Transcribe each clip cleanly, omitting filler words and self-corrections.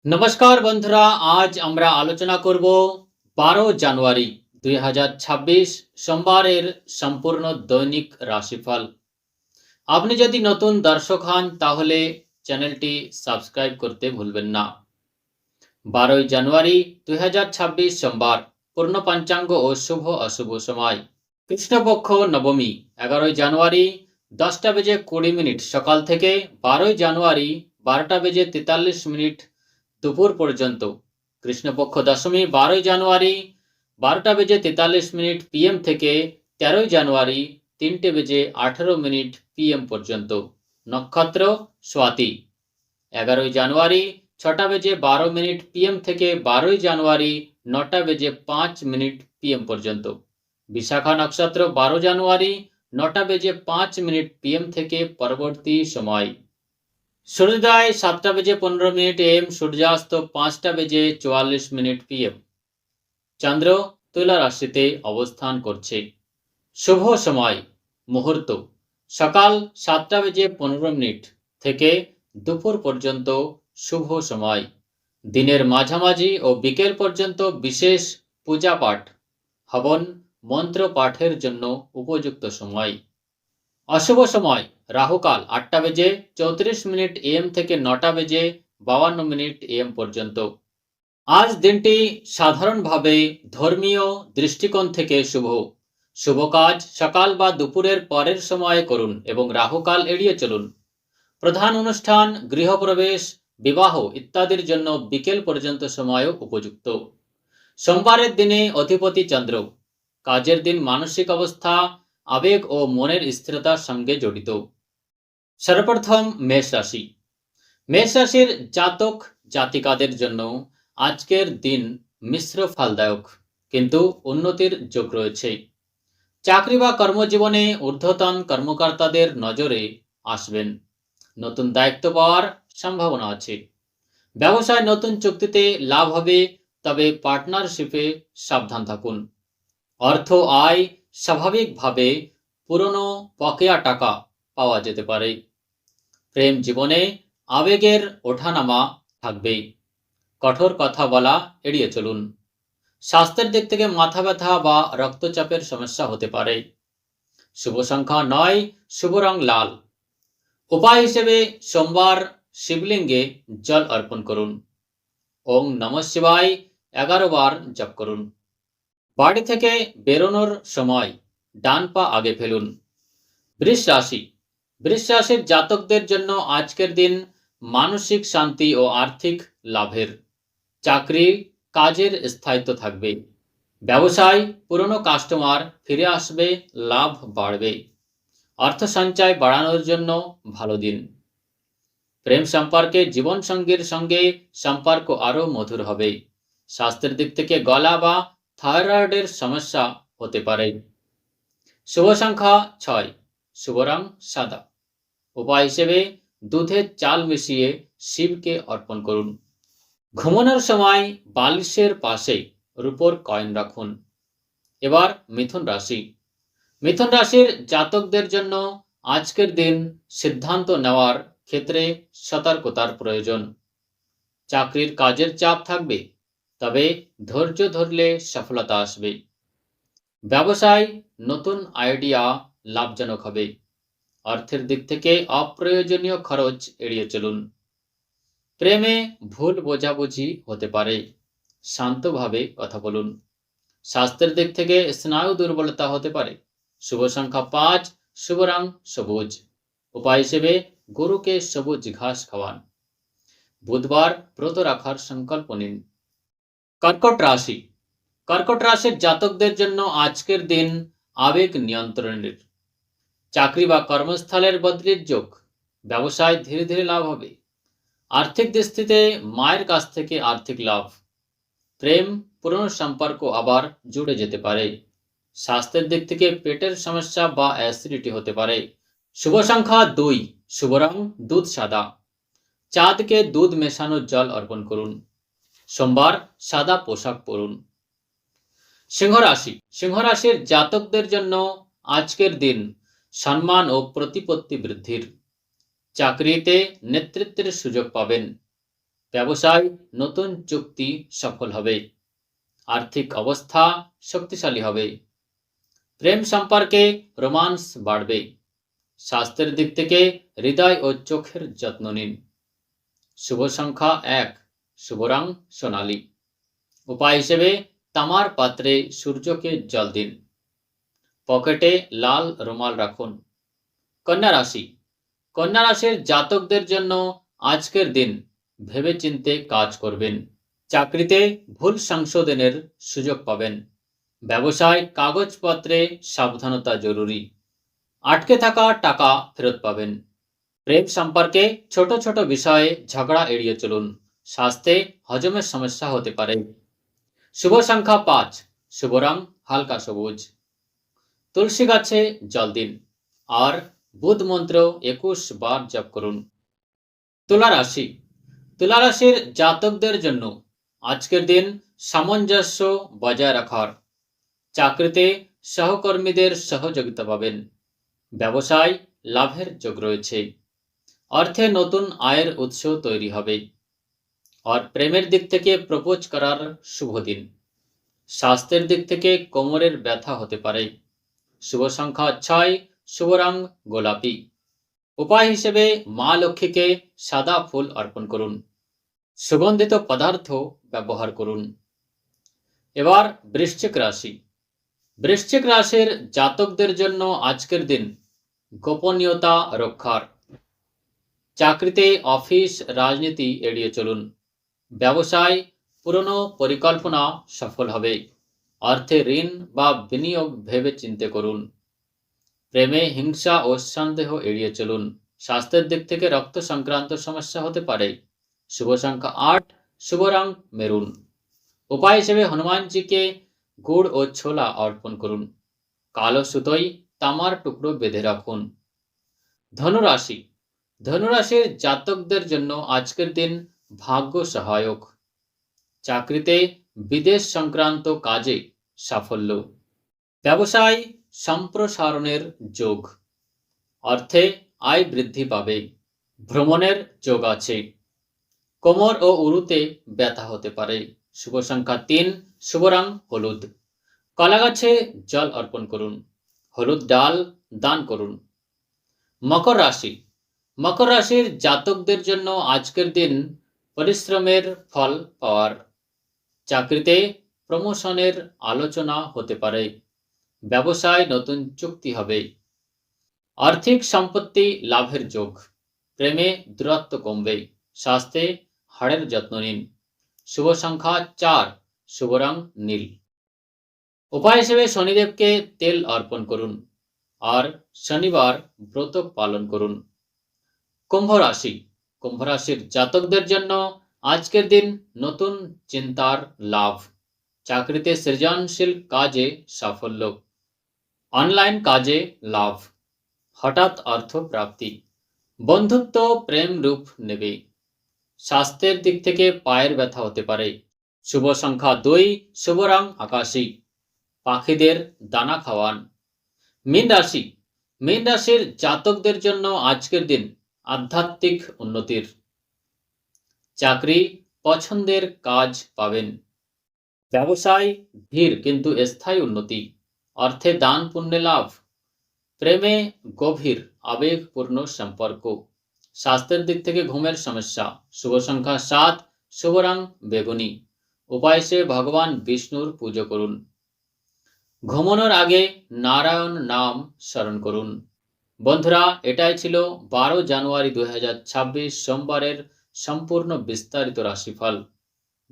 নমস্কার বন্ধুরা, আজ আমরা আলোচনা করব 12 জানুয়ারি 2026 সোমবারের সম্পূর্ণ দৈনিক রাশিফল। আপনি যদি নতুন দর্শক হন তাহলে চ্যানেলটি সাবস্ক্রাইব করতে ভুলবেন না। 12 জানুয়ারি 2026 সোমবার, পূর্ণ পঞ্চাঙ্গ ও শুভ অশুভ সময়। কৃষ্ণপক্ষ নবমী 11 জানুয়ারি 10টা বেজে 20 মিনিট সকাল থেকে 12 জানুয়ারি 12টা বেজে 43 মিনিট দুপুর পর্যন্ত। কৃষ্ণপক্ষ দশমী 12 জানুয়ারি 12টা বেজে 43 মিনিট পিএম থেকে 13 জানুয়ারি 3টে বেজে 18 মিনিট পিএম পর্যন্ত। নক্ষত্র স্বাতি। 11 জানুয়ারি 6টা বেজে 12 মিনিট পিএম থেকে 12 জানুয়ারি 9টা বেজে 5 মিনিট পিএম পর্যন্ত। বিশাখা নক্ষত্র 12 জানুয়ারি 9টা বেজে 5 মিনিট পিএম থেকে পরবর্তী সময়। সূর্যোদয় 7টা বেজে 15 মিনিট এম, সূর্যাস্ত 5টা বেজে 44 মিনিট পিএম। চন্দ্র তুলা রাশিতে অবস্থান করছে। শুভ সময় মুহূর্ত সকাল 7টা বেজে 15 মিনিট থেকে দুপুর পর্যন্ত শুভ সময়। দিনের মাঝামাঝি ও বিকেল পর্যন্ত বিশেষ পূজা পাঠ, হবন, মন্ত্র পাঠের জন্য উপযুক্ত সময়। অশুভ সময় রাহুকাল 8টা বেজে 34 মিনিট এম থেকে 9টা বেজে 52 মিনিট এম পর্যন্ত। আজ দিনটি সাধারণভাবে ধর্মীয় দৃষ্টিকোণ থেকে শুভ। শুভ কাজ সকাল বা দুপুরের পরের সময়ে করুন এবং রাহুকাল এড়িয়ে চলুন। প্রধান অনুষ্ঠান, গৃহপ্রবেশ, বিবাহ ইত্যাদির জন্য বিকেল পর্যন্ত সময়ও উপযুক্ত। সোমবারের দিনে অধিপতি চন্দ্র। কাজের দিন মানসিক অবস্থা, আবেগ ও মনের স্থিরতার সঙ্গে জড়িত। সর্বপ্রথম মেষ রাশি। মেষ রাশির জাতক জাতিকাদের জন্য আজকের দিন মিশ্র ফলদায়ক, কিন্তু উন্নতির যোগ রয়েছে। চাকরি বা কর্মজীবনে ঊর্ধ্বতন কর্মকর্তাদের নজরে আসবেন। নতুন দায়িত্ব পাওয়ার সম্ভাবনা আছে। ব্যবসায় নতুন চুক্তিতে লাভ হবে, তবে পার্টনারশিপে সাবধান থাকুন। অর্থ আয় স্বাভাবিকভাবে পুরনো বকেয়া টাকা পাওয়া যেতে পারে। প্রেম জীবনে আবেগের ওঠানামা থাকবে। কঠোর কথা বলা এড়িয়ে চলুন। স্বাস্থ্যের দিক থেকে মাথা ব্যথা বা রক্তচাপের সমস্যা হতে পারে। শুভ সংখ্যা 9, শুভ রং লাল। উপায় হিসেবে সোমবার শিবলিঙ্গে জল অর্পণ করুন। ওং নমঃ শিবায় 11 বার জপ করুন। বাড়ি থেকে বেরোনোর সময় ডান পা আগে ফেলুন। বৃষ রাশি। বৃষ রাশির জাতকদের জন্য আজকের দিন মানসিক শান্তি ও আর্থিক লাভের। চাকরি কাজের স্থায়িত্ব থাকবে। ব্যবসায় পুরনো কাস্টমার ফিরে আসবে, লাভ বাড়বে। অর্থ সঞ্চয় বাড়ানোর জন্য ভালো দিন। প্রেম সম্পর্কে জীবন সঙ্গীর সঙ্গে সম্পর্ক আরো মধুর হবে। স্বাস্থ্যের দিক থেকে গলা বা থাইরয়েডের সমস্যা হতে পারে। শুভ সংখ্যা 6, শুভ রং সাদা। উপায় হিসেবে দুধের চাল মিশিয়ে শিবকে অর্পণ করুন। ঘুমানোর সময় বালিশের পাশে রূপোর কয়েন রাখুন। এবার মিথুন রাশি। মিথুন রাশির জাতকদের জন্য আজকের দিন সিদ্ধান্ত নেওয়ার ক্ষেত্রে সতর্কতার প্রয়োজন। চাকরির কাজের চাপ থাকবে, তবে ধৈর্য ধরলে সফলতা আসবে। ব্যবসায় নতুন আইডিয়া লাভজনক হবে। অর্থের দিক থেকে অপ্রয়োজনীয় খরচ এড়িয়ে চলুন। প্রেমে ভুল বোঝাবুঝি হতে পারে, শান্তভাবে কথা বলুন। স্বাস্থ্যের দিক থেকে স্নায়ু দুর্বলতা হতে পারে। শুভ সংখ্যা 5, শুভ রং সবুজ। উপায় হিসেবে গরুকে সবুজ ঘাস খাওয়ান। বুধবার ব্রত রাখার সংকল্প নিন। কর্কট রাশি। কর্কট রাশির জাতকদের জন্য আজকের দিন আবেগ নিয়ন্ত্রণের। চাকরি বা কর্মস্থলের বদলির যোগ। ব্যবসায় ধীরে ধীরে লাভ হবে। আর্থিক দৃষ্টিতে মায়ের কাছ থেকে আর্থিক লাভ। প্রেম পুরনো সম্পর্ক আবার জুড়ে যেতে পারে। স্বাস্থ্যের দিক থেকে পেটের সমস্যা বা অ্যাসিডিটি হতে পারে। শুভ সংখ্যা 2, শুভ রং দুধ সাদা। চাঁদকে দুধ মেশানো জল অর্পণ করুন। সোমবার সাদা পোশাক পরুন। সিংহ রাশি। সিংহ রাশির জাতকদের জন্য আজকের দিন সম্মান ও প্রতিপত্তি বৃদ্ধির। চাকরিতে নেতৃত্বের সুযোগ পাবেন। ব্যবসায় নতুন চুক্তি সফল হবে। আর্থিক অবস্থা শক্তিশালী হবে। প্রেম সম্পর্কে রোমান্স বাড়বে। স্বাস্থ্যের দিক থেকে হৃদয় ও চোখের যত্ন নিন। শুভ সংখ্যা 1, শুভ রং সোনালী। উপায় হিসেবে তামার পাত্রে সূর্যকে জল দিন। পকেটে লাল রুমাল রাখুন। কন্যা রাশি। কন্যা রাশির জাতকদের জন্য আজকের দিন ভেবেচিন্তে কাজ করবেন। চাকরিতে ভুল সংশোধনের সুযোগ পাবেন। ব্যবসায় কাগজপত্রে সাবধানতা জরুরি। আটকে থাকা টাকা ফেরত পাবেন। প্রেম সম্পর্কে ছোট ছোট বিষয়ে ঝগড়া এড়িয়ে চলুন। স্বাস্থ্যে হজমের সমস্যা হতে পারে। শুভ সংখ্যা 5, শুভ রং হালকা সবুজ। তুলসী গাছে জল দিন আর বুধ মন্ত্র 21 বার জপ করুন। তুলা রাশি। তুলা রাশির জাতকদের জন্য আজকের দিন সামঞ্জস্য বজায় রাখার। চাকরিতে সহকর্মীদের সহযোগিতা পাবেন। ব্যবসায় লাভের যোগ রয়েছে। অর্থে নতুন আয়ের উৎস তৈরি হবে। আর প্রেমের দিক থেকে প্রপোজ করার শুভ দিন। স্বাস্থ্যের দিক থেকে কোমরের ব্যথা হতে পারে। শুভ সংখ্যা 6, শুভ রং গোলাপি। উপায় হিসেবে মা লক্ষ্মীকে সাদা ফুল অর্পণ করুন। সুগন্ধিত পদার্থ ব্যবহার করুন। এবার বৃশ্চিক রাশি। বৃশ্চিক রাশির জাতকদের জন্য আজকের দিন গোপনীয়তা রক্ষার। চাকরিতে অফিস রাজনীতি এড়িয়ে চলুন। ব্যবসায় পুরনো পরিকল্পনা সফল হবে। অর্থে ঋণ বা বিনিয়োগ ভেবে চিন্তে করুন। প্রেমে হিংসা ও সন্দেহ এড়িয়ে চলুন। স্বাস্থ্যের দিক থেকে রক্ত সংক্রান্ত সমস্যা হতে পারে। শুভ সংখ্যা 8, শুভ রং মেরুন। উপায় হিসেবে হনুমানজিকে গুড় ও ছোলা অর্পণ করুন। কালো সুতোয় তামার টুকরো বেঁধে রাখুন। ধনুরাশি। ধনুরাশির জাতকদের জন্য আজকের দিন ভাগ্য সহায়ক। চাকরিতে বিদেশ সংক্রান্ত কাজে সাফল্য। ব্যবসায় সম্প্রসারণের যোগ। অর্থে আয় বৃদ্ধি পাবে। ভ্রমণের যোগ আছে। কোমর ও উরুতে ব্যথা হতে পারে। শুভ সংখ্যা 3, শুভ রং হলুদ। কলা গাছে জল অর্পণ করুন। হলুদ ডাল দান করুন। মকর রাশি। মকর রাশির জাতকদের জন্য আজকের দিন পরিশ্রমের ফল পাওয়ার। চাকরিতে প্রমোশনের আলোচনা হতে পারে। ব্যবসায় নতুন চুক্তি হবে। আর্থিক সম্পত্তি লাভের যোগ। প্রেমে দূরত্ব কমবে। স্বাস্থ্যে হাড়ের যত্ন নিন। শুভ সংখ্যা 4, শুভ রং নীল। উপায় হিসেবে শনিদেবকে তেল অর্পণ করুন আর শনিবার ব্রত পালন করুন। কুম্ভ রাশি। কুম্ভ রাশির জাতকদের জন্য আজকের দিন নতুন চিন্তার লাভ। চাকরিতে সৃজনশীল কাজে সাফল্য। অনলাইন কাজে লাভ। হঠাৎ অর্থ প্রাপ্তি। বন্ধুত্ব প্রেম রূপ নেবে। স্বাস্থ্যের দিক থেকে পায়ের ব্যথা হতে পারে। শুভ সংখ্যা 2, শুভ রং আকাশী। পাখিদের দানা খাওয়ান। মীন রাশি। মীন রাশির জাতকদের জন্য আজকের দিন আধ্যাত্মিক উন্নতির। চাকরি পছন্দের কাজ পাবেন। ব্যবসায় ধীর কিন্তু স্থায়ী উন্নতি। অর্থে দান পুণ্যে লাভ। প্রেমে গভীর আবেগপূর্ণ সম্পর্ক। স্বাস্থ্যের দিক থেকে ঘুমের সমস্যা। শুভ সংখ্যা 7, শুভ রং বেগুনি। উপায় হিসেবে ভগবান বিষ্ণুর পুজো করুন। ঘুমানোর আগে নারায়ণ নাম স্মরণ করুন। বন্ধুরা, এটাই ছিল 12 জানুয়ারি 2026 সোমবারের সম্পূর্ণ বিস্তারিত রাশিফল।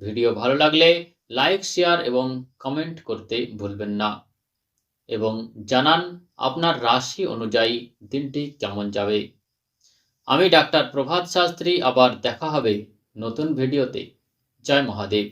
ভিডিও ভালো লাগলে লাইক, শেয়ার এবং কমেন্ট করতে ভুলবেন না এবং জানান আপনার রাশি অনুযায়ী দিনটি কেমন যাবে। আমি ডাক্তার প্রভাত শাস্ত্রী, আবার দেখা হবে নতুন ভিডিওতে। জয় মহাদেব।